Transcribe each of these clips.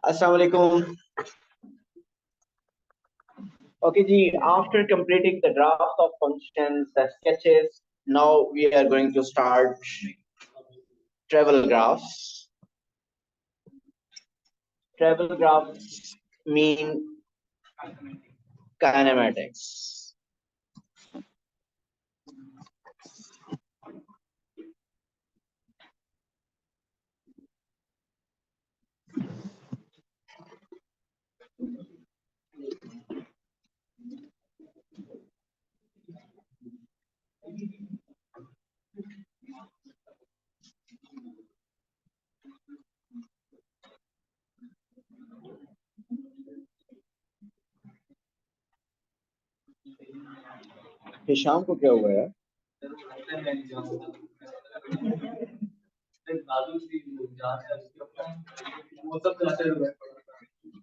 Assalamu alaikum. Okay, ji, after completing the draft of functions, the sketches, now we are going to start travel graphs. Travel graphs mean kinematics. Hisham को क्या हुआ यार?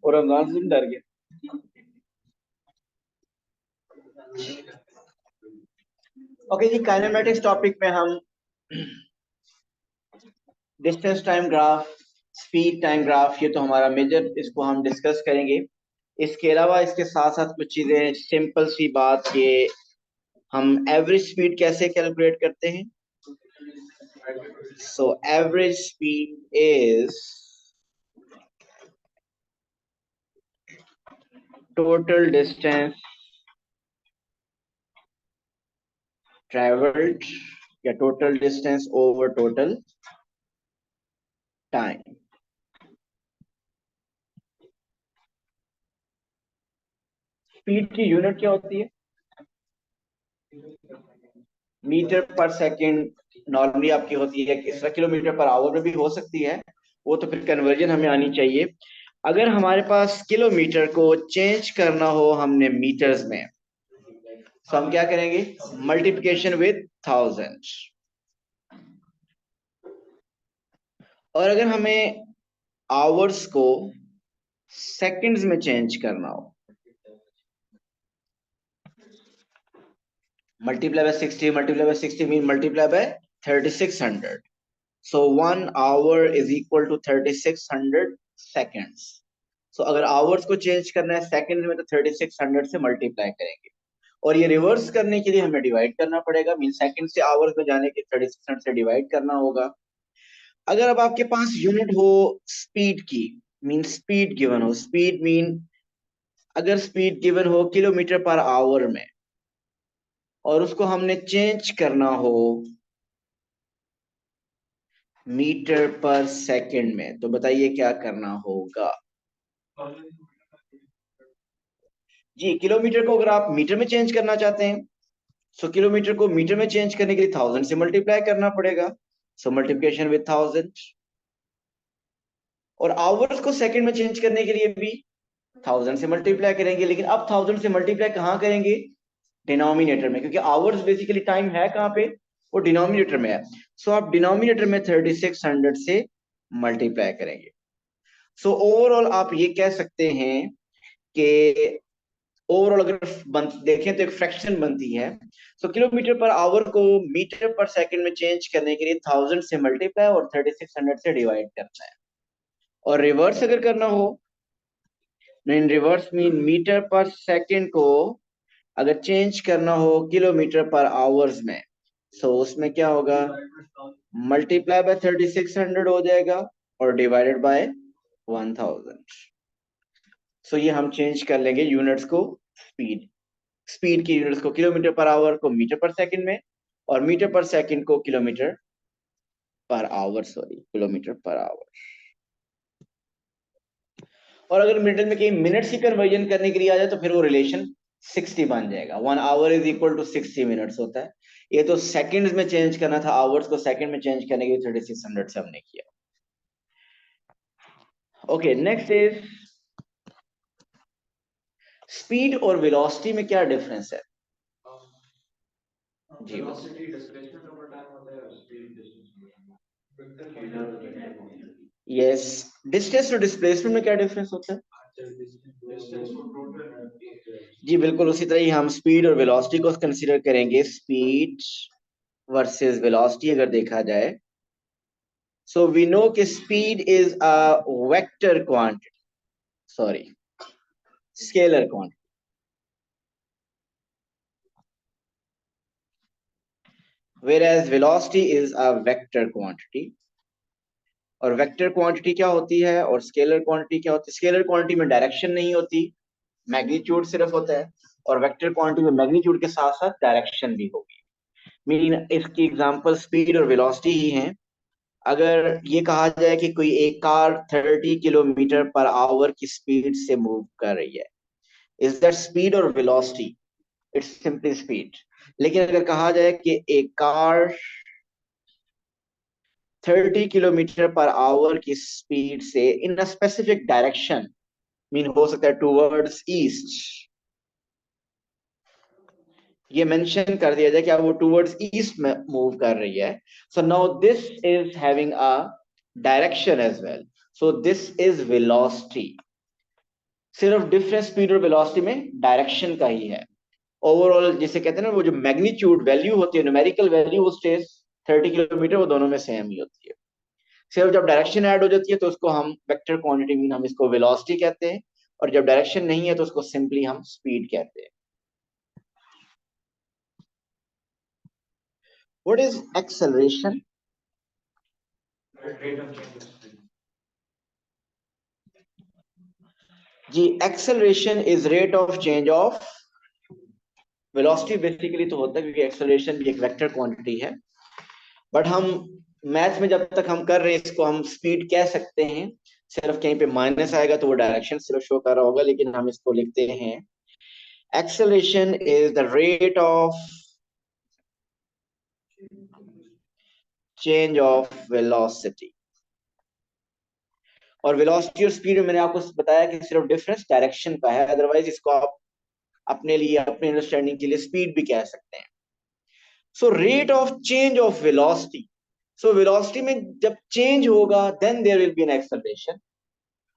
और रमजान से डर गया। Okay जी, kinematics topic में हम distance time graph, speed time graph, ये तो हमारा मेजर, इसको हम डिस्कस करेंगे। इसके अलावा इसके साथ साथ कुछ चीजें, सिंपल सी बात कि हम एवरेज स्पीड कैसे कैलकुलेट करते हैं। So average speed is total distance travelled या total distance over total time. Speed की यूनिट क्या होती है? मीटर पर सेकंड नॉर्मली आपकी होती है, इस तरह किलोमीटर पर आवर में भी हो सकती है, वो तो फिर कन्वर्जन हमें आनी चाहिए। अगर हमारे पास किलोमीटर को चेंज करना हो हमने मीटर्स में, तो हम क्या करेंगे? Multiplication with 1000। और अगर हमें आवर्स को सेकंड्स में चेंज करना हो, multiply by 60, multiply by 60 mean multiply by 3600। So 1 hour is equal to 3600 seconds. So अगर आवर्स को चेंज करना है सेकंड में, तो 3600 से मल्टीप्लाई करेंगे, और ये रिवर्स करने के लिए हमें डिवाइड करना पड़ेगा, मीन सेकंड से आवर्स में जाने के 3600 से डिवाइड करना होगा। अगर अब आपके पास यूनिट हो स्पीड की, मीन स्पीड गिवन हो, स्पीड मीन अगर स्पीड गिवन हो किलोमीटर पर आवर में और उसको हमने चेंज करना हो मीटर पर सेकंड में, तो बताइए क्या करना होगा? जी, किलोमीटर को अगर आप मीटर में चेंज करना चाहते हैं, सो किलोमीटर को मीटर में चेंज करने के लिए 1000 से मल्टीप्लाई करना पड़ेगा, सो मल्टीप्लिकेशन विद 1000। और आवर्स को सेकंड में चेंज करने के लिए भी 1000 से मल्टीप्लाई करेंगे, लेकिन अब 1000 से मल्टीप्लाई कहाँ करेंगे? डिनोमिनेटर में, क्योंकि आवर्स बेसिकली टाइम है कहाँ पे? वो डिनोमिनेटर में है। सो आप डिनोमिनेटर में 3600 से मल्टीप्लाई करेंगे। सो ओवरऑल आप ये कह सकते हैं कि ओवरऑल अगर देखें तो एक फ्रैक्शन बनती है। सो किलोमीटर पर आवर को मीटर पर सेकंड में चेंज करने के लिए 1000 से मल्टीप्लाई और 3600 से डिवाइड करना है। और रिवर्स अगर करना हो, इन reverse mean metre per second को अगर चेंज करना हो किलोमीटर पर आवर्स में, सो उसमें क्या होगा, मल्टीप्लाई बाय 3600 हो जाएगा और डिवाइडेड बाय 1000। सो ये हम चेंज कर लेंगे यूनिट्स को, स्पीड की यूनिट्स को किलोमीटर पर आवर को मीटर पर सेकंड में, और मीटर पर सेकंड को kilometre per hour, sorry kilometre per hour. और अगर मिडिल में कहीं मिनट्स की कन्वर्जन करने के लिए आ जाए तो फिर वो रिलेशन 60 बन जाएगा। 1 hour is equal to 60 minutes होता है। ये तो सेकंड्स में चेंज करना था, आवर्स को सेकंड में चेंज करने के लिए 3600 से हमने किया। ओके, नेक्स्ट इज स्पीड और वेलोसिटी में क्या डिफरेंस है? जी, वेलोसिटी डिस्प्लेसमेंट ओवर टाइम होता है, स्पीड डिस्टेंस। यस, डिस्टेंस और डिस्प्लेसमेंट में क्या डिफरेंस होता है? जी बिल्कुल, उसी तरह ही हम स्पीड और वेलोसिटी को कंसीडर करेंगे। स्पीड वर्सेस वेलोसिटी अगर देखा जाए, सो वी नो कि speed is a vector quantity, sorry scalar quantity, whereas velocity is a vector quantity। और वेक्टर क्वांटिटी क्या होती है और स्केलर क्वांटिटी क्या होती है? स्केलर क्वांटिटी में डायरेक्शन नहीं होती, मैग्नीट्यूड सिर्फ होता है, और वेक्टर क्वांटिटी में मैग्नीट्यूड के साथ साथ डायरेक्शन भी होगी। मीन इसकी एग्जांपल स्पीड और वेलोसिटी ही हैं। अगर ये कहा जाए कि कोई एक कार 30 किलोमीटर पर आवर की स्पीड से मूव कर रही है, इज दैट स्पीड और वेलोसिटी? It's simply speed. लेकिन अगर कहा जाए कि एक कार 30 किलोमीटर पर आवर की स्पीड से इन अ स्पेसिफिक डायरेक्शन, मीन हो सकता है टूवर्ड्स ईस्ट, ये मेंशन कर दिया जाए कि अब वो टूवर्ड्स ईस्ट में मूव कर रही है, so now this is having a direction as well, so this is velocity. सिर्फ डिफरेंस स्पीड और वेलोसिटी में डायरेक्शन का ही है। ओवरऑल जिसे कहते हैं ना, वो जो मैग्नीट्यूड वैल्यू होती है, न्यूमेरिकल वैल्यू, वो स्टेज 30 किलोमीटर, वो दोनों में सेम ही होती है। सिर्फ जब डायरेक्शन ऐड हो जाती है तो उसको हम वेक्टर क्वांटिटी, मीन हम इसको वेलोसिटी कहते हैं, और जब डायरेक्शन नहीं है तो उसको सिंपली हम स्पीड कहते हैं। What is acceleration? जी, acceleration is rate of change of velocity basically तो होता है, क्योंकि एक्सेलरेशन भी एक वेक्टर क्वांटिटी है, बट हम मैथ में जब तक हम कर रहे हैं इसको हम स्पीड कह सकते हैं। सिर्फ कहीं पे माइनस आएगा तो वो डायरेक्शन सिर्फ शो कर रहा होगा, लेकिन हम इसको लिखते हैं acceleration is the rate of change of velocity. और वेलोसिटी और स्पीड में मैंने आपको बताया कि सिर्फ डिफरेंस डायरेक्शन का है, अदरवाइज इसको आप अपने लिए, अपने अंडरस्टैंडिंग के लिए स्पीड भी कह सकते हैं। So rate of change of velocity, so velocity में जब चेंज होगा then there will be an acceleration.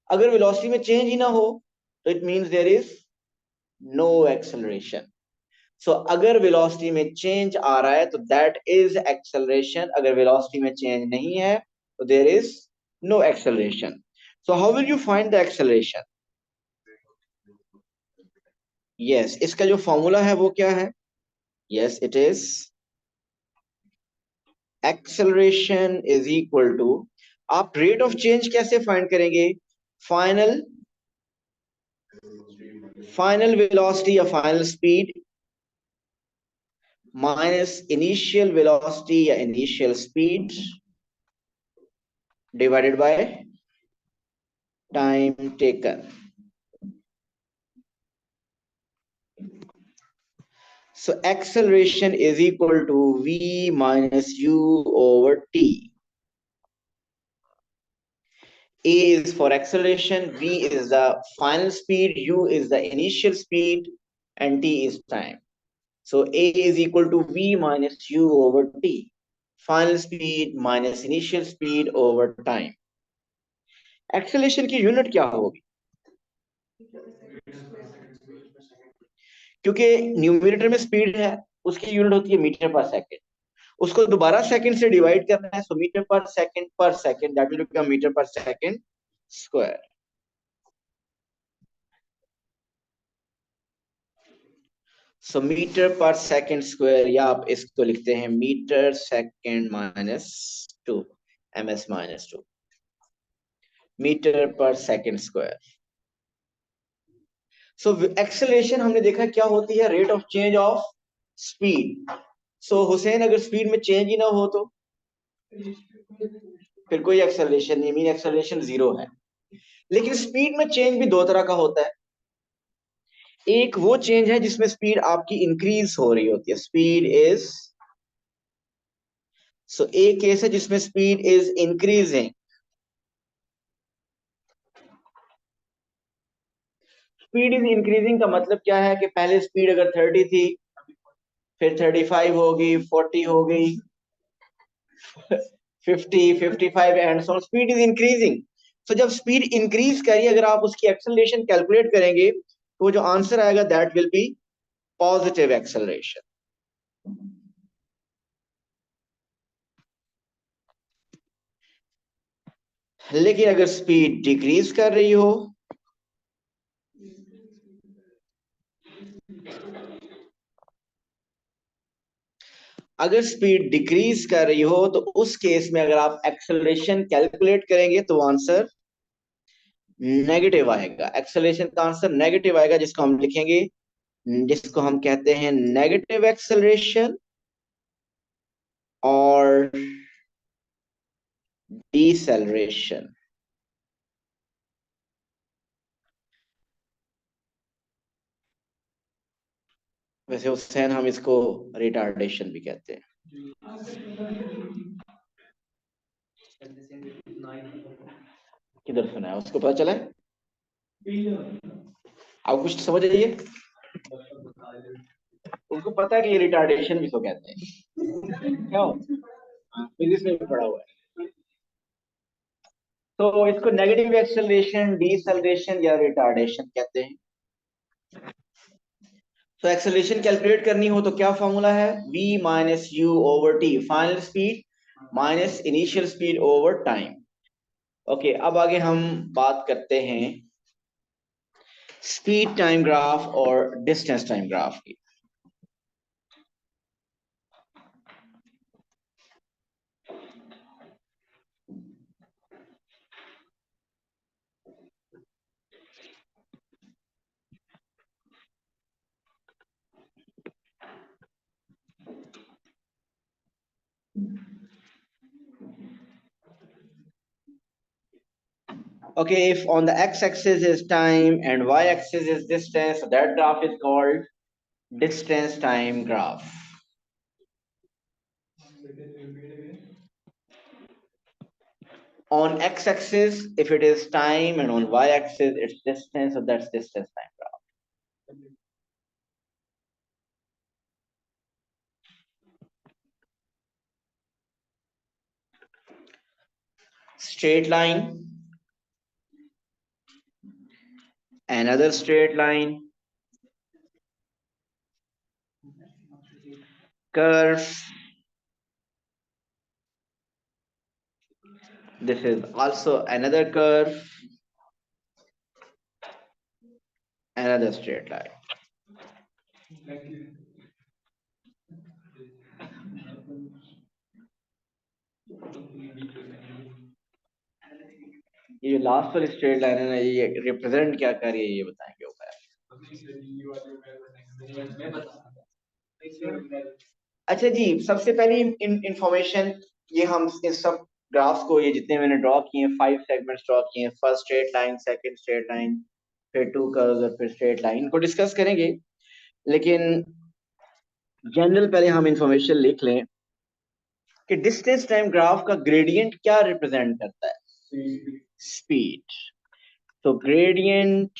अगर वेलोसिटी में चेंज ही ना हो तो it means there is no acceleration. So अगर वेलोसिटी में चेंज आ रहा है तो दैट इज एक्सेलरेशन, अगर वेलोसिटी में चेंज नहीं है तो there is no acceleration. So how will you find the acceleration? Yes, इसका जो फॉर्मूला है वो क्या है? Yes, it is acceleration is equal to, आप रेट ऑफ चेंज कैसे फाइंड करेंगे? फाइनल फाइनल वेलोसिटी या final speed minus initial velocity या initial speed divided by time taken. So acceleration is equal to v minus u over t. A is for acceleration, v is the final speed, u is the initial speed, and t is time. So A is equal to v minus u over t. Final speed minus initial speed over time. Acceleration की unit क्या होगी? क्योंकि numerator में speed है, उसकी unit होती है metre per second, उसको दोबारा सेकंड से डिवाइड करना है, so metre per second that will become metre per second square. So metre per second square, या आप इसको लिखते हैं metre second -2 ms-2 metre per second square. So acceleration हमने देखा क्या होती है, rate of change of speed. So Hussain अगर स्पीड में चेंज ही ना हो तो फिर कोई एक्सेलरेशन नहीं, मीन एक्सेलरेशन जीरो है। लेकिन स्पीड में चेंज भी दो तरह का होता है, एक वो चेंज है जिसमें स्पीड आपकी इंक्रीज हो रही होती है, स्पीड इज, सो एक केस है जिसमें speed is increasing. Speed is increasing का मतलब क्या है कि पहले स्पीड अगर 30 थी, फिर 35 हो गई, 40 हो गई, 50, 55 and so speed is increasing. तो जब स्पीड इंक्रीज करिए, अगर आप उसकी एक्सेलरेशन कैलकुलेट करेंगे तो जो आंसर आएगा that will be positive acceleration. लेकिन अगर स्पीड डिक्रीज कर रही हो, अगर स्पीड डिक्रीज कर रही हो तो उस केस में अगर आप एक्सेलरेशन कैलकुलेट करेंगे तो आंसर नेगेटिव आएगा, एक्सेलरेशन का आंसर नेगेटिव आएगा, जिसको हम लिखेंगे, जिसको हम कहते हैं नेगेटिव एक्सेलरेशन और डिसेलरेशन। वैसे हुसैन हम इसको रिटार्डेशन भी कहते हैं। किधर सुना है, उसको पता चला है? आप कुछ समझ आइए, उनको पता है कि ये रिटार्डेशन भी तो कहते हैं, क्या फिजिक्स में भी पढ़ा हुआ है। तो इसको नेगेटिव एक्सेलरेशन, डिसेलरेशन या रिटार्डेशन कहते हैं। तो एक्सेलरेशन कैलकुलेट करनी हो तो क्या फॉर्मूला है, v minus you over T, final speed minus initial speed over time. Okay, अब आगे हम बात करते हैं स्पीड टाइम ग्राफ और डिस्टेंस टाइम ग्राफ की। Okay, if on the x-axis is time and y-axis is distance, so that graph is called distance time graph. On x-axis, if it is time, and on y-axis it's distance, so that's distance time graph. Straight line, another straight line, curve, this is also another curve, another straight line. ये last वाली straight line है ना, ये represent क्या कर रही है ये बताएंगे ऊपर। अच्छा जी, सबसे पहली इंफॉर्मेशन, ये हम इस सब ग्राफ्स को, ये जितने मैंने ड्रॉ किए हैं, 5 सेगमेंट्स ड्रॉ किए हैं, first straight line, second straight line, फिर 2 कर्व्स और फिर स्ट्रेट लाइन, इनको डिस्कस करेंगे। लेकिन जनरल पहले हम इंफॉर्मेशन लिख लें कि डिस्टेंस टाइम ग्राफ का ग्रेडियंट क्या रिप्रेजेंट करता है, स्पीड। तो gradient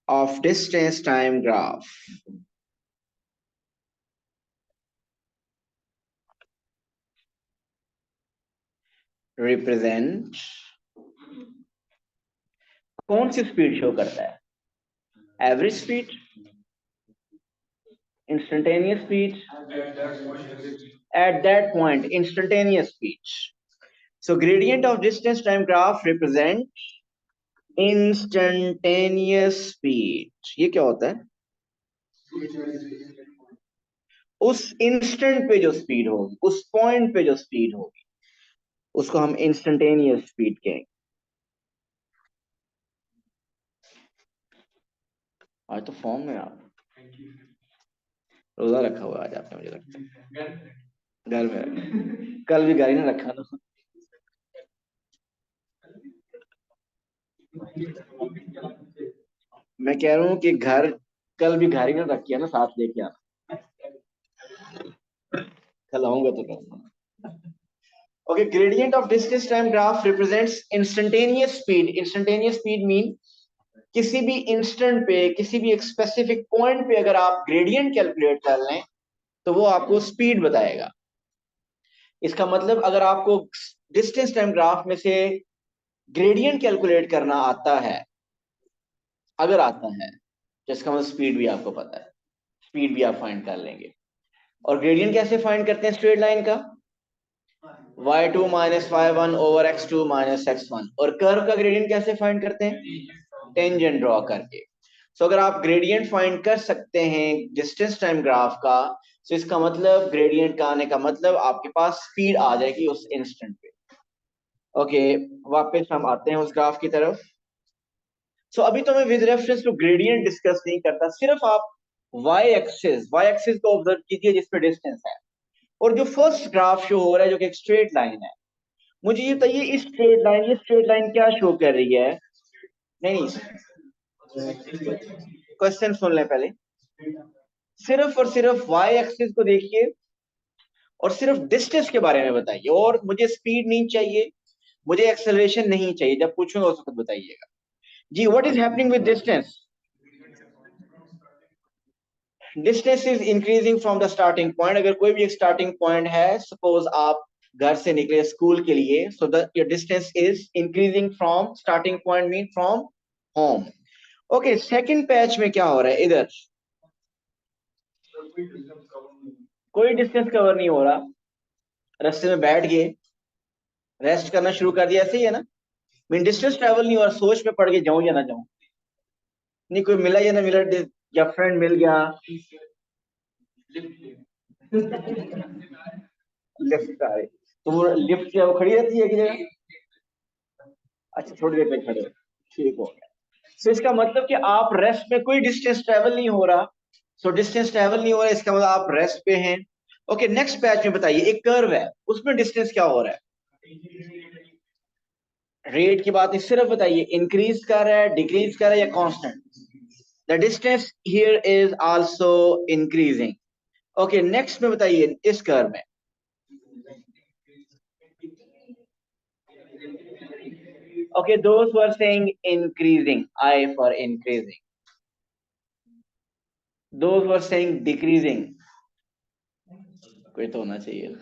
of distance time graph represent कौन सी स्पीड शो करता है? Average speed, instantaneous speed, at that point instantaneous speed. So gradient of distance time graph represent instantaneous speed. ये क्या होता है? उस इंस्टेंट पे जो स्पीड होगी, उस पॉइंट पे जो स्पीड होगी, उसको हम इंस्टेंटेनियस स्पीड कहेंगे। आज तो फॉर्म में आप रोजा रखा हुआ आज आपने, मुझे लगता है घर में। कल भी गाड़ी ना रखा था। मैं कह रहा हूँ कि घर कल भी गाड़ी ना रखी है ना, साथ लेके आना, कल आऊंगा तो कहूंगा। Okay, gradient of distance time graph represents instantaneous speed. Instantaneous speed mean किसी भी इंस्टेंट पे, किसी भी एक स्पेसिफिक पॉइंट पे अगर आप ग्रेडियंट कैलकुलेट कर लें तो वो आपको स्पीड बताएगा। इसका मतलब अगर आपको डिस्टेंस टाइम ग्राफ में से ग्रेडियंट कैलकुलेट करना आता है, अगर आता है, तो इसका मतलब स्पीड भी आपको पता है, स्पीड भी आप फाइंड कर लेंगे। और ग्रेडियंट कैसे फाइंड करते हैं स्ट्रेट लाइन का? y2 minus y1 over x2 minus x1। और कर्व का ग्रेडियंट कैसे फाइंड करते हैं? टेंजेंट ड्रॉ करके। सो अगर आप ग्रेडियंट फाइंड कर सकते हैं डिस्टेंस टाइम ग्राफ का, तो इसका मतलब ग्रेडियंट का आने का मतलब आपके पास स्पीड आ जाएगी उस इंस्टेंट पे। ओके, वापस हम आते हैं उस ग्राफ की तरफ। सो अभी तो मैं with reference to gradient discuss नहीं करता, सिर्फ आप y एक्सिस को ऑब्जर्व कीजिए जिसपे डिस्टेंस है। और जो फर्स्ट ग्राफ शो हो रहा है जो कि एक स्ट्रेट लाइन है, मुझे ये बताइए इस स्ट्रेट लाइन, ये स्ट्रेट लाइन क्या शो कर रही है? नहीं, क्वेश्चन सुन लें पहले। सिर्फ और सिर्फ वाई एक्सिस को देखिए और सिर्फ डिस्टेंस के बारे में बताइए, और मुझे स्पीड नहीं चाहिए, मुझे एक्सेलरेशन नहीं चाहिए। जब पूछूंगा उस वक्त बताइएगा। जी, what is happening with distance? Distance is increasing from the starting point. अगर कोई भी एक स्टार्टिंग पॉइंट है, सपोज आप घर से निकले स्कूल के लिए, so the your distance is increasing from starting point mean from home. Okay, second patch में क्या हो रहा है? इधर कोई डिस्टेंस कवर नहीं हो रहा, रास्ते में बैठ गए, रेस्ट करना शुरू कर दिया, ऐसे ही है ना? मीन डिस्टेंस ट्रेवल नहीं हो रहा, सोच में पड़ के जाऊं या ना जाऊं। नहीं, कोई मिला या ना मिला, या फ्रेंड मिल गया, लिफ्ट आए तो वो लिफ्ट क्या वो खड़ी रहती है एक जगह? अच्छा, थोड़ी देर तक खड़े, ठीक हो गया। सो इसका मतलब कि आप रेस्ट में, कोई डिस्टेंस ट्रेवल नहीं हो रहा, सो डिस्टेंस ट्रेवल नहीं हो रहा, इसका मतलब आप रेस्ट पे हैं। ओके, नेक्स्ट पैच में बताइए, एक कर्व है, उसमें डिस्टेंस क्या हो रहा है? रेट की बात नहीं, सिर्फ बताइए इंक्रीज कर रहा है, डिक्रीज कर रहा है या constant? The distance here is also increasing. Okay, next में बताइए इस कर्व में। Okay, those were saying increasing, I for increasing, those were saying decreasing, कोई तो होना चाहिए।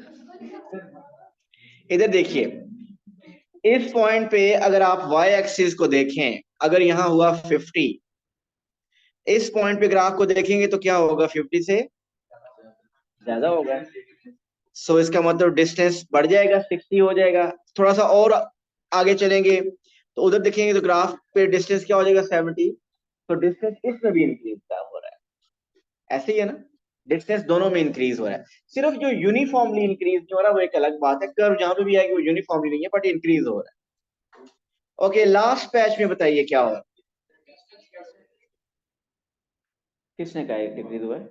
इधर देखिए, इस पॉइंट पे अगर आप y एक्सिस को देखें, अगर यहां हुआ 50, इस पॉइंट पे ग्राफ को देखेंगे तो क्या होगा? 50 से ज्यादा होगा। सो इसका मतलब डिस्टेंस बढ़ जाएगा, 60 हो जाएगा। थोड़ा सा और आगे चलेंगे तो उधर देखेंगे तो ग्राफ पे डिस्टेंस क्या हो जाएगा? 70। तो डिस्टेंस इसमें भी इंक्रीज हो रहा है, ऐसे ही है ना? डिस्टेंस दोनों में इंक्रीज हो रहा है, सिर्फ जो यूनिफॉर्मली इंक्रीज नहीं हो रहा वो एक अलग बात है। कर्व जहां पे भी आएगी वो यूनिफॉर्मली नहीं है, बट इंक्रीज हो रहा है। ओके, लास्ट पैच में बताइए क्या हो रहा है? किसने कहा डिक्रीज हुआ है?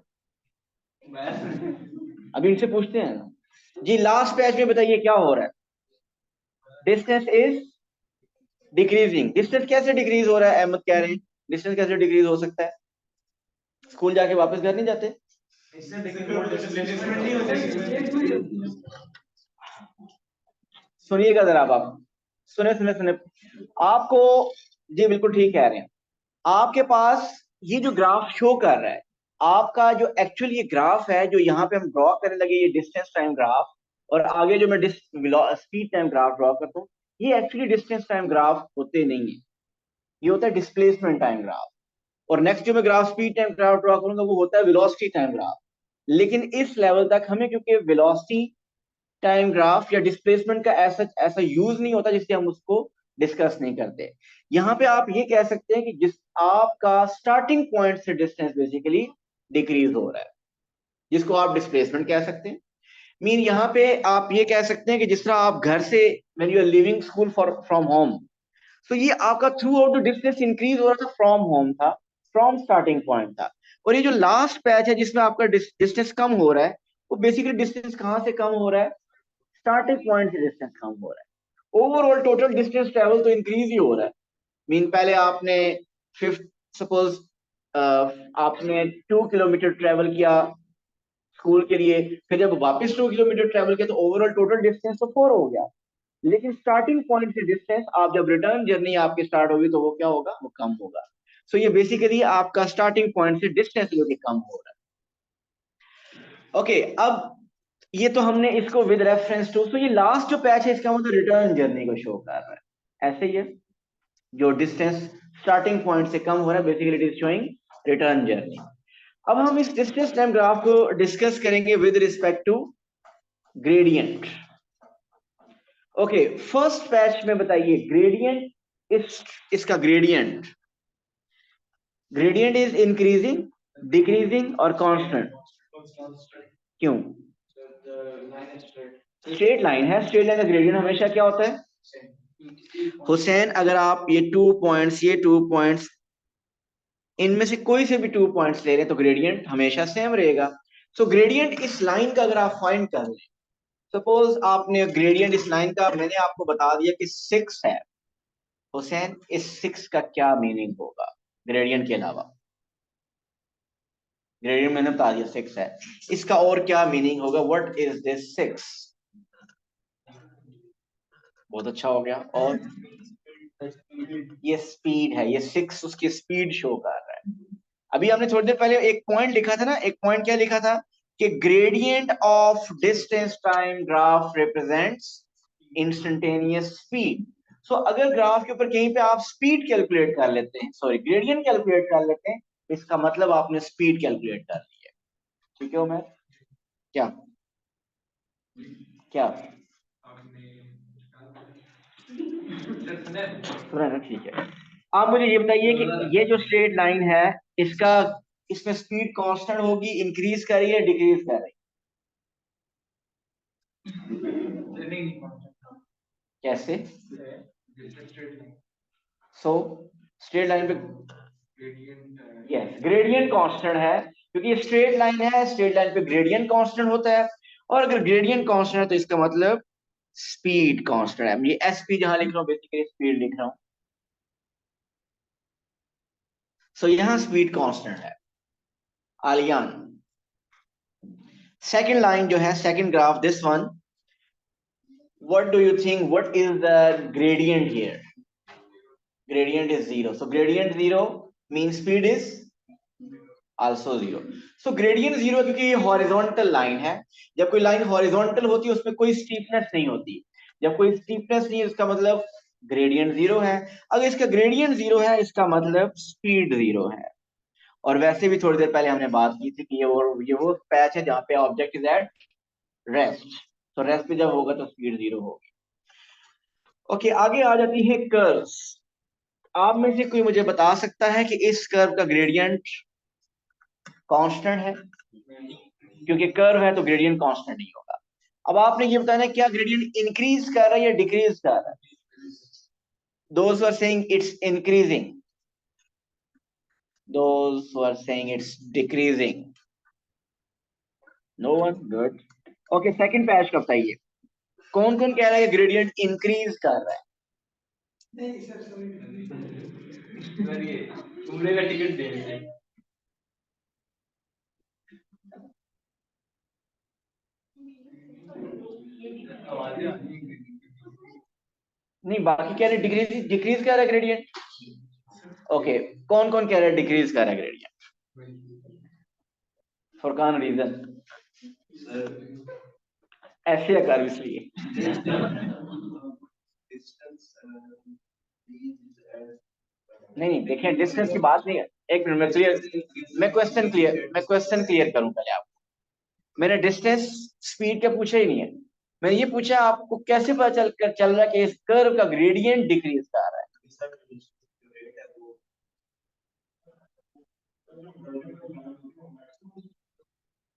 अभी इनसे पूछते हैं ना। जी, लास्ट पैच में बताइए क्या हो रहा है? Distance is decreasing. डिस्टेंस कैसे डिक्रीज हो रहा है? अहमद कह रहे हैं डिस्टेंस कैसे डिक्रीज हो सकता है? स्कूल जाके वापस घर नहीं जाते? सुनिएगा जरा आप सुने सुने सुने आपको, जी बिल्कुल ठीक कह रहे हैं। आपके पास ये जो ग्राफ शो कर रहा है, आपका जो एक्चुअल ये ग्राफ है जो यहाँ पे हम ड्रॉ करने लगे, ये डिस्टेंस टाइम ग्राफ, और आगे जो मैं स्पीड टाइम ग्राफ ड्रॉ करता हूँ, ये एक्चुअली डिस्टेंस टाइम ग्राफ होते नहीं है। ये होता है डिस्प्लेसमेंट टाइम ग्राफ। और नेक्स्ट जो मैं graph speed time graph draw करूंगा वो होता है वेलोसिटी टाइम ग्राफ। लेकिन इस लेवल तक हमें, क्योंकि वेलोसिटी टाइम ग्राफ या डिस्प्लेसमेंट का ऐसा ऐसा यूज नहीं होता जिससे हम उसको डिस्कस नहीं करते। यहाँ पे आप ये कह सकते हैं कि जिस आपका स्टार्टिंग पॉइंट से डिस्टेंस बेसिकली डिक्रीज हो रहा है, जिसको आप डिस्प्लेसमेंट कह सकते हैं। मीन यहाँ पे आप ये कह सकते हैं कि जिस तरह आप घर से when you are leaving school for from home, तो ये आपका throughout the distance increase हो रहा था, फ्रॉम होम था, फ्रॉम स्टार्टिंग पॉइंट था। और ये जो लास्ट पैच है जिसमें आपका डिस्टेंस कम हो रहा है, वो बेसिकली डिस्टेंस कहाँ से कम हो रहा है, स्टार्टिंग पॉइंट से डिस्टेंस कम हो रहा है। ओवरऑल टोटल डिस्टेंस ट्रेवल तो इंक्रीज ही हो रहा है। मीन पहले आपने फिफ्थ सपोज आपने 2 किलोमीटर ट्रेवल किया स्कूल के लिए, फिर जब वापस 2 किलोमीटर ट्रेवल किया तो ओवरऑल टोटल डिस्टेंस तो 4 हो गया। लेकिन स्टार्टिंग पॉइंट से डिस्टेंस आप जब रिटर्न जर्नी आपकी स्टार्ट होगी तो वो क्या होगा, वो कम होगा। सो ये बेसिकली आपका स्टार्टिंग पॉइंट से डिस्टेंस जो कि कम हो रहा है। ओके, अब ये तो हमने इसको विद रेफरेंस टू, तो ये लास्ट जो पैच है इसका मतलब रिटर्न जर्नी को शो कर रहा है। ऐसे ही है, जो डिस्टेंस स्टार्टिंग पॉइंट से कम हो रहा है basically it is showing return journey. अब हम इस डिस्टेंस टाइम ग्राफ को डिस्कस करेंगे with respect to gradient. Okay, first patch में बताइए ग्रेडियंट, इस इसका gradient, gradient is increasing, decreasing और कांस्टेंट। क्यों? स्ट्रेट लाइन है, स्ट्रेट लाइन का ग्रेडियंट हमेशा क्या होता है हुसैन? अगर आप ये 2 पॉइंट्स, ये 2 पॉइंट्स, इनमें से कोई से भी 2 पॉइंट्स ले रहे हैं तो ग्रेडियंट हमेशा सेम रहेगा। सो ग्रेडियंट इस लाइन का अगर आप फाइंड कर लें, सपोज आपने ग्रेडियंट इस लाइन का, मैंने आपको बता दिया कि 6 है। हुसैन, इस 6 का क्या मीनिंग होगा ग्रेडियंट के अलावा? ग्रेडियंट मैंने बता दिया 6 है, इसका और क्या मीनिंग होगा? What is this 6? बहुत अच्छा हो गया। और ये स्पीड है, ये 6 उसकी स्पीड शो कर रहा है। अभी हमने थोड़ी देर पहले एक पॉइंट लिखा था ना, एक पॉइंट क्या लिखा था कि gradient of distance time graph represents instantaneous speed. So अगर ग्राफ के ऊपर कहीं पे आप स्पीड कैलकुलेट कर लेते हैं, सॉरी ग्रेडियंट कैलकुलेट कर लेते हैं, इसका मतलब आपने स्पीड कैलकुलेट कर ली है। ठीक है उमर? क्या क्या सुना ना? ठीक है। आप मुझे ये बताइए कि ये जो स्ट्रेट लाइन है, इसका, इसमें स्पीड कांस्टेंट होगी, इंक्रीज कर रही है, डिक्रीज कर रही है? कैसे? सो स्ट्रेट लाइन पे यस ग्रेडियंट कांस्टेंट है, क्योंकि ये स्ट्रेट लाइन है, स्ट्रेट लाइन पे ग्रेडियंट कांस्टेंट होता है। और अगर ग्रेडियंट कांस्टेंट है तो इसका मतलब स्पीड कांस्टेंट है। ये एसपी जहां लिख रहा हूं बेसिकली स्पीड लिख रहा हूं। सो यहां स्पीड कांस्टेंट है। आलियान, सेकंड लाइन जो है, second graph, this one, what do you think, what is the gradient here? Gradient is 0, so gradient 0 means speed is also 0। so gradient 0 क्योंकि ये हॉरिजॉन्टल लाइन है। जब कोई लाइन हॉरिजॉन्टल होती है उसमें कोई स्टीपनेस नहीं होती। जब कोई स्टीपनेस नहीं है उसका मतलब ग्रेडियंट 0 है। अगर इसका ग्रेडियंट 0 है इसका मतलब स्पीड 0 है। और वैसे भी थोड़ी देर पहले हमने बात की थी कि ये वो पैच है जहाँ पे ऑब्जेक्ट इज एट रेस्ट। तो रेस्ट पे जब होगा तो स्पीड 0 होगी। ओके, आगे आ जाती है कर्व्स। आप में से कोई मुझे बता सकता है कि इस कर्व का ग्रेडियंट कांस्टेंट है? क्योंकि कर्व है तो ग्रेडियंट कांस्टेंट नहीं होगा। अब आपने ये बताना है क्या ग्रेडियंट इंक्रीज कर रहा है या डिक्रीज कर रहा है? Those are saying it's increasing, those are saying it's decreasing. No one, good. Okay, second patch का बताइए, कौन कौन कह रहा है कि ग्रेडियंट इंक्रीज कर रहा है? तुमने का टिकट दे रहे हैं। नहीं, बाकी कह रहे डिक्रीज, डिक्रीज कर रहा है ग्रेडियंट। ओके, कौन कौन कह रहा है डिक्रीज कर रहा है ग्रेडियंट? फुरकान, रीजन? ऐसे कर इसलिए नहीं देखिए, डिस्टेंस की बात नहीं है। एक मिनट, मैं क्वेश्चन क्लियर करूं पहले आपको। मैंने डिस्टेंस स्पीड का पूछा ही नहीं है। मैंने ये पूछा आपको कैसे पता चल रहा है कि इस कर्व का ग्रेडियंट डिक्रीज कर रहा है।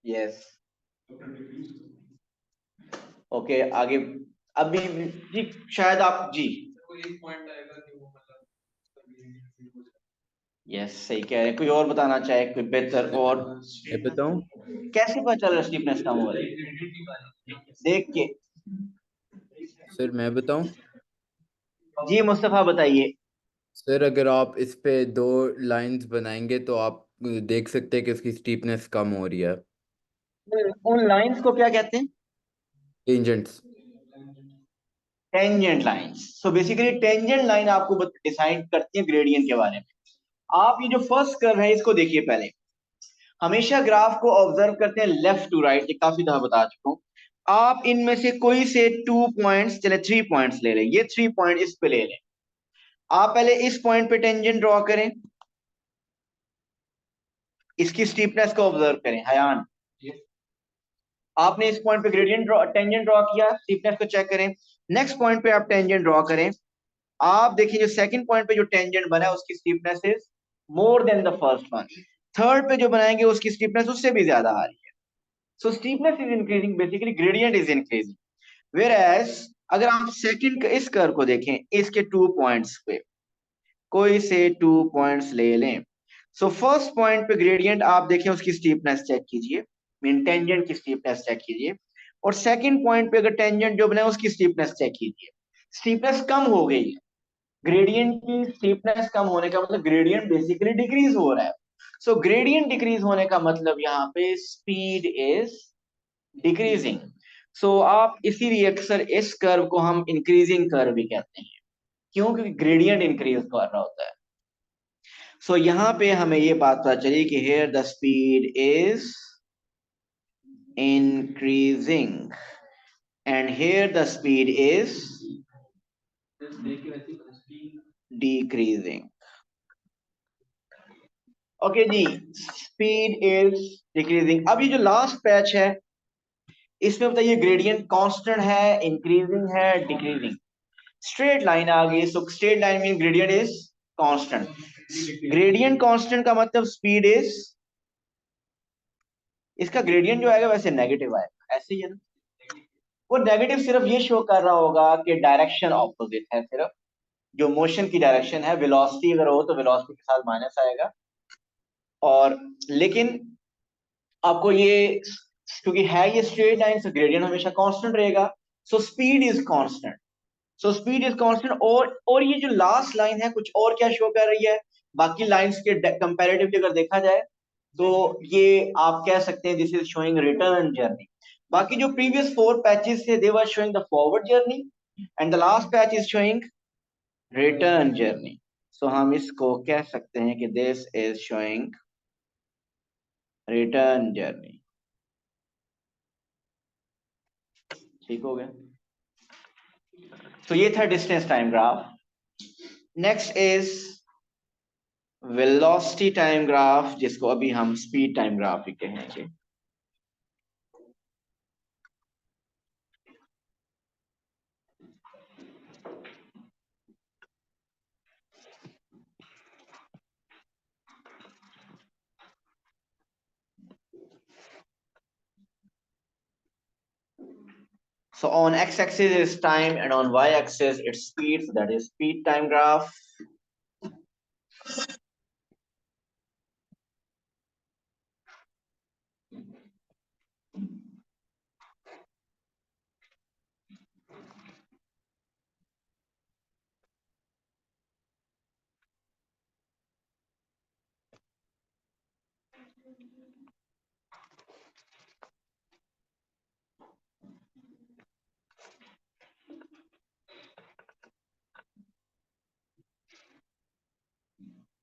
यस। ओके, आगे। अभी जी, शायद आप जी। यस, सही कह रहे हैं। कोई और बताना चाहे, कोई बेहतर और मैं बताऊं? कैसे पता चल रहा है स्टीफनेस कम हो रही है देख के? सर मैं बताऊं? जी मुस्तफा बताइए। सर अगर आप इस पे दो लाइंस बनाएंगे तो आप देख सकते हैं कि उसकी स्टीपनेस कम हो रही है। उन लाइंस को क्या कहते हैं? Tangents. Tangent lines. So basically tangent line आपको डिसाइड करती है ग्रेडियंट के बारे में। आप ये जो फर्स्ट कर्व है इसको देखिए पहले। हमेशा ग्राफ को ऑब्जर्व करते हैं लेफ्ट टू राइट, ये काफी दफा बता चुका हूं। आप इनमें से कोई से 2 पॉइंट्स, चले 3 पॉइंट्स ले लें, ये 3 पॉइंट इस पे ले लें। आप पहले इस पॉइंट पे टेंजेंट ड्रॉ करें, इसकी स्टीपनेस को ऑब्जर्व करें। हयान, आपने इस पॉइंट पे टेंजेंट ड्रॉ किया, स्टीपनेस को चेक करें। नेक्स्ट पॉइंट पे आप टेंजेंट ड्रॉ करें। आप देखिए जो सेकंड पॉइंट पे जो टेंजेंट बना है उसकी steepness is more than the first one. Third पे जो बनाएंगे उसकी स्टीपनेस उससे भी ज्यादा आ रही है। So steepness is increasing, basically gradient is increasing. Whereas अगर आप सेकंड इस कर्व को देखें, इसके 2 पॉइंट्स पे कोई से 2 पॉइंट्स ले लें। सो फर्स्ट पॉइंट पे ग्रेडियंट आप देखें, उसकी स्टीपनेस चेक कीजिए, मीन टेंजेंट की स्टीपनेस चेक कीजिए। और सेकंड पॉइंट पे अगर टेंजेंट जो बना है उसकी स्टीपनेस चेक कीजिए। स्टीपनेस कम हो गई है। ग्रेडियंट की स्टीपनेस कम होने का मतलब ग्रेडियंट बेसिकली डिक्रीज हो रहा है। सो ग्रेडियंट डिक्रीज होने का मतलब यहाँ पे स्पीड इज डिक्रीजिंग। सो आप इसीलिए अक्सर इस कर्व को हम इंक्रीजिंग कर्व भी कहते हैं, क्यों? क्योंकि ग्रेडियंट इंक्रीज कर रहा होता है। सो यहाँ पे हमें ये बात पता चली कि here the speed is increasing and here the speed is decreasing. Okay जी, स्पीड इज डिक्रीजिंग। अब ये जो लास्ट पैच है इसमें बताइए ग्रेडियंट कांस्टेंट है, इंक्रीजिंग है, डिक्रीजिंग? स्ट्रेट लाइन आ गई, so straight line mean gradient is constant. Gradient constant का मतलब स्पीड इज, इसका ग्रेडियंट जो आएगा वैसे नेगेटिव आएगा, ऐसे ही है ना? वो नेगेटिव सिर्फ ये शो कर रहा होगा कि डायरेक्शन ऑपोजिट है। सिर्फ जो मोशन की डायरेक्शन है, वेलोसिटी अगर हो तो वेलोसिटी के साथ माइनस आएगा। और लेकिन आपको ये, क्योंकि है ये स्ट्रेट लाइन, सो ग्रेडियंट हमेशा कांस्टेंट रहेगा। So speed is constant. So speed is constant. और ये जो लास्ट लाइन है कुछ और क्या शो कर रही है बाकी लाइंस के कंपैरेटिवली अगर देखा जाए, तो ये आप कह सकते हैं this is showing return journey. बाकी जो प्रीवियस 4 पैचेस थे they were showing the forward journey, and the last patch is showing return journey. So हम इसको कह सकते हैं कि this is showing return journey. ठीक हो गया? तो ये था distance time graph. Next is velocity time graph, जिसको अभी हम स्पीड टाइम ग्राफ भी कहेंगे। So on x-axis is time and on y-axis it's speed, so that is speed time graph.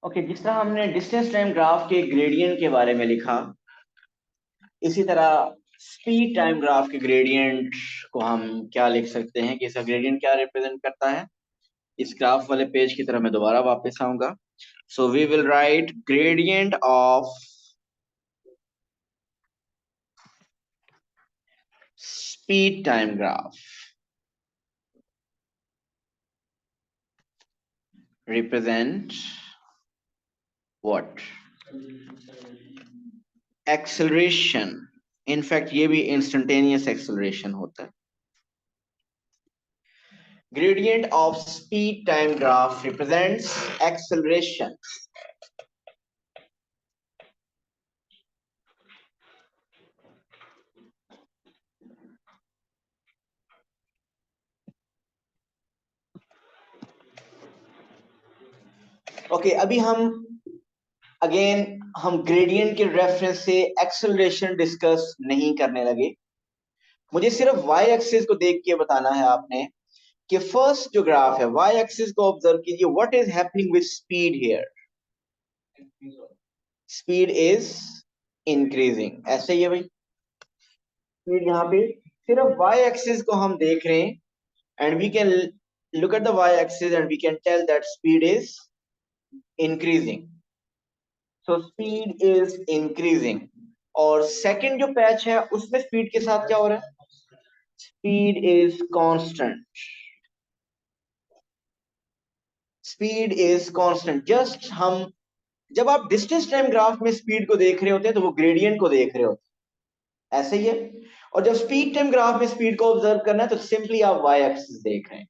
Okay, जिस तरह हमने डिस्टेंस टाइम ग्राफ के gradient के बारे में लिखा, इसी तरह स्पीड टाइम ग्राफ के ग्रेडियंट को हम क्या लिख सकते हैं कि इसका ग्रेडियंट क्या रिप्रेजेंट करता है? इस ग्राफ वाले पेज की तरफ मैं दोबारा वापस आऊंगा. So we will write gradient of speed time graph represent what? Acceleration. In fact ये भी instantaneous acceleration होता है. Gradient of speed time graph represents acceleration. Okay, अभी हम ग्रेडियंट के रेफरेंस से एक्सेलरेशन डिस्कस नहीं करने लगे. मुझे सिर्फ वाई एक्सिस को देख के बताना है आपने कि फर्स्ट जो ग्राफ है वाई एक्सिस को ऑब्जर्व कीजिए. What is happening with speed here? Speed is increasing. ऐसे ही है भाई. स्पीड यहाँ पे सिर्फ वाई एक्सिस को हम देख रहे हैं and we can look at the y-axis and we can tell that speed is increasing. So speed is increasing. और सेकंड जो पैच है उसमें स्पीड के साथ क्या हो रहा है? Speed is constant. Speed is constant. Just हम जब आप डिस्टेंस टाइम ग्राफ में स्पीड को देख रहे होते हैं तो वो ग्रेडियंट को देख रहे होते हैं. ऐसे ही है. और जब स्पीड टाइम ग्राफ में स्पीड को ऑब्जर्व करना है तो सिंपली आप वाई एक्सिस देख रहे हैं.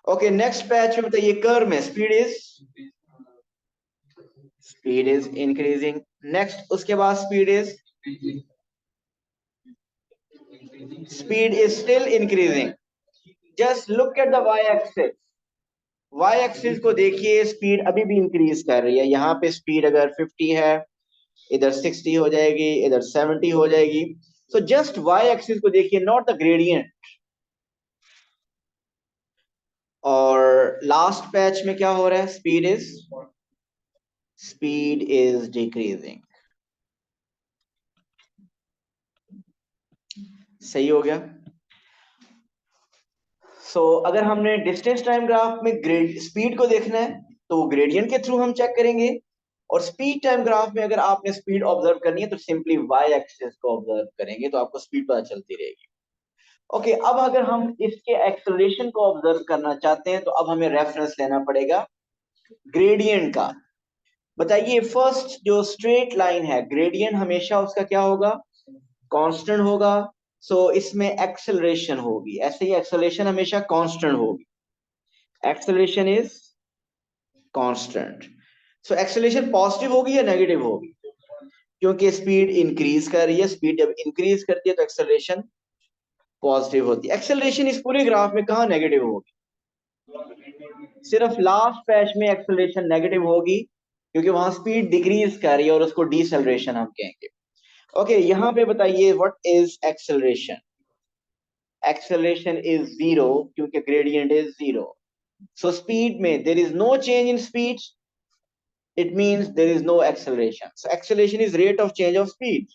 ओके, नेक्स्ट पैच में बताइए कर्व में स्पीड इज इंक्रीजिंग. नेक्स्ट उसके बाद speed is still increasing. Just look at the Y axis. Y axis को देखिए, स्पीड अभी भी इंक्रीज कर रही है. यहाँ पे स्पीड अगर 50 है, इधर 60 हो जाएगी, इधर 70 हो जाएगी. सो जस्ट वाई एक्सिस को देखिए, नॉट द ग्रेडियंट. और लास्ट पैच में क्या हो रहा है? Speed is decreasing. सही हो गया. अगर हमने डिस्टेंस टाइम ग्राफ में स्पीड को देखना है तो ग्रेडियंट के थ्रू हम चेक करेंगे. और स्पीड टाइम ग्राफ में अगर आपने स्पीड ऑब्जर्व करनी है तो सिंपली वाई एक्सिस को ऑब्जर्व करेंगे तो आपको स्पीड पता चलती रहेगी. ओके, अब अगर हम इसके एक्सेलरेशन को ऑब्जर्व करना चाहते हैं तो अब हमें रेफरेंस लेना पड़ेगा ग्रेडियंट का. बताइए, फर्स्ट जो स्ट्रेट लाइन है, ग्रेडियंट हमेशा उसका क्या होगा? कांस्टेंट होगा. इसमें एक्सेलरेशन होगी. ऐसे ही एक्सेलरेशन हमेशा कांस्टेंट होगी. Acceleration is constant. Acceleration positive होगी या नेगेटिव होगी? क्योंकि स्पीड इंक्रीज कर रही है. स्पीड जब इंक्रीज करती है तो एक्सेलरेशन पॉजिटिव होती है. एक्सेलरेशन इस पूरे ग्राफ में कहां नेगेटिव होगी? सिर्फ लास्ट पैच में एक्सेलरेशन नेगेटिव होगी क्योंकि वहां स्पीड डिक्रीज कर रही है और उसको डिसेलरेशन हम कहेंगे. ओके, यहां पे बताइए what is acceleration? Acceleration is zero क्योंकि ग्रेडियंट इज जीरो. स्पीड में there is no change in speed, it means there is no acceleration. Acceleration is rate of change of speed.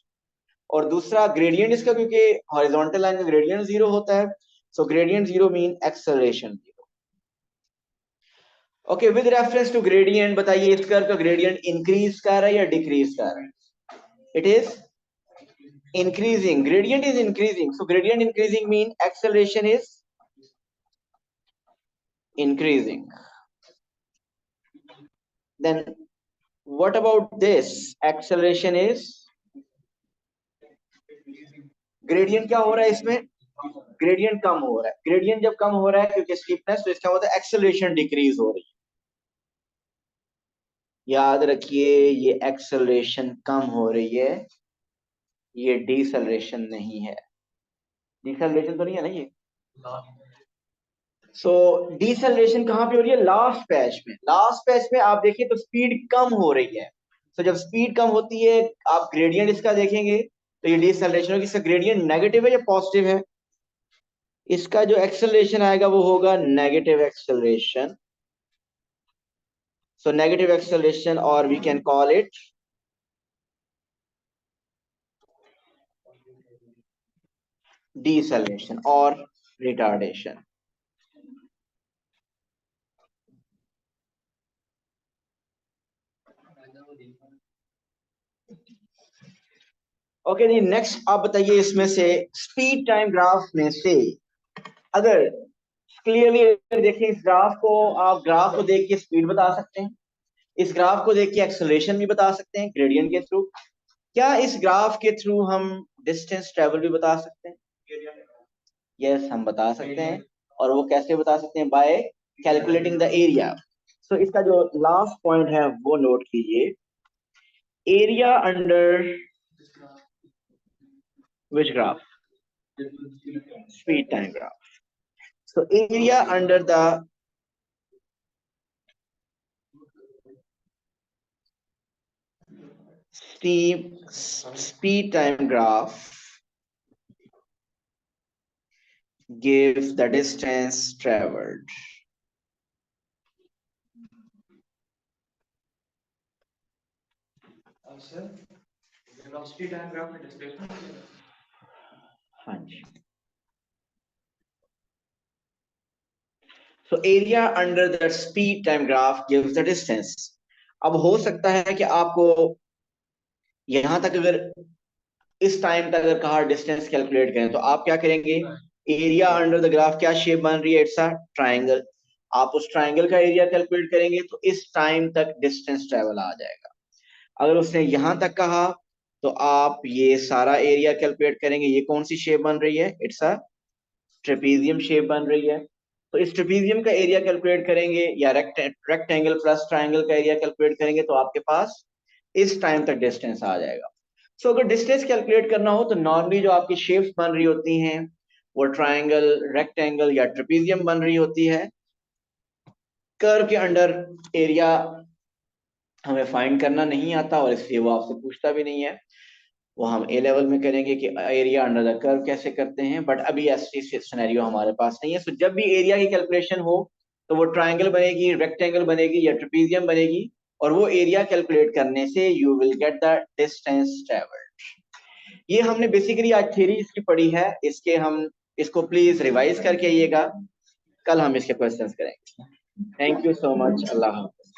और दूसरा gradient इसका, क्योंकि horizontal line का gradient zero होता है, gradient zero mean acceleration zero. Okay, with reference to gradient बताइए इस curve का ग्रेडियंट इंक्रीज कर रहा है या डिक्रीज कर रहा है? It is increasing. Gradient is increasing. Gradient increasing mean acceleration is increasing. Then what about this? Acceleration is gradient. क्या हो रहा है इसमें? Gradient कम हो रहा है. Gradient जब कम हो रहा है क्योंकि steepness, तो इसका मतलब acceleration decrease हो रही है. याद रखिए, ये acceleration कम हो रही है, ये deceleration नहीं है. Deceleration तो नहीं है ना ये? डिसेलरेशन कहां पे हो रही है? लास्ट पैच में. लास्ट पैच में आप देखिए तो स्पीड कम हो रही है. जब स्पीड कम होती है, आप ग्रेडियंट इसका देखेंगे तो ये डिसेलरेशन होगी. इसका ग्रेडियंट नेगेटिव है या पॉजिटिव है? इसका जो एक्सेलरेशन आएगा वो होगा नेगेटिव एक्सेलरेशन. नेगेटिव एक्सेलरेशन, और we can call it deceleration और रिटार्डेशन. ओके जी, नेक्स्ट आप बताइए इसमें से स्पीड टाइम ग्राफ में से अगर क्लियरली देखिए, इस ग्राफ को आप ग्राफ को देख के स्पीड बता सकते हैं, इस ग्राफ को देख के एक्सेलरेशन भी बता सकते हैं ग्रेडियंट के थ्रू। क्या इस ग्राफ के थ्रू हम डिस्टेंस ट्रेवल भी बता सकते हैं? यस, हम बता सकते हैं। और वो कैसे बता सकते हैं? By calculating the area. So इसका जो लास्ट पॉइंट है वो नोट कीजिए, area under which graph? Speed time graph. So area under the speed time graph gives the distance traveled. हाँ जी। So area under the speed time graph gives the distance. अब हो सकता है कि आपको यहां तक अगर इस टाइम तक अगर कहा डिस्टेंस कैलकुलेट करें, तो आप क्या करेंगे? एरिया अंडर द ग्राफ क्या शेप बन रही है? It's a triangle. आप उस ट्राइंगल का एरिया कैलकुलेट करेंगे तो इस टाइम तक डिस्टेंस ट्रेवल आ जाएगा। अगर उसने यहां तक कहा तो आप ये सारा एरिया कैलकुलेट करेंगे। ये कौन सी शेप बन रही है? इट्स अ ट्रेपीजियम शेप बन रही है। तो इस ट्रेपीजियम का एरिया कैलकुलेट करेंगे या रेक्टेंगल प्लस ट्राइंगल का एरिया कैलकुलेट करेंगे तो आपके पास इस टाइम तक डिस्टेंस आ जाएगा। सो अगर डिस्टेंस कैलकुलेट करना हो तो नॉर्मली जो आपकी शेप्स बन रही होती हैं वो ट्राइंगल, रेक्टेंगल या ट्रेपीजियम बन रही होती है। कर्व के अंडर एरिया हमें फाइंड करना नहीं आता और इसलिए वो आपसे पूछता भी नहीं है। वो हम ए लेवल में करेंगे कि एरिया अंडर द कर्व कैसे करते हैं, बट अभी ऐसी सिनेरियो हमारे पास नहीं है। सो जब भी एरिया की कैलकुलेशन हो तो वो ट्राइंगल बनेगी, रेक्टेंगल बनेगी या ट्रेपीजियम बनेगी, और वो एरिया कैलकुलेट करने से you will get the distance travelled. ये हमने बेसिकली आज थ्योरी इसकी पढ़ी है। इसको प्लीज रिवाइज करके आइएगा, कल हम इसके क्वेश्चंस करेंगे। Thank you so much. अल्लाह हाफ़िज़।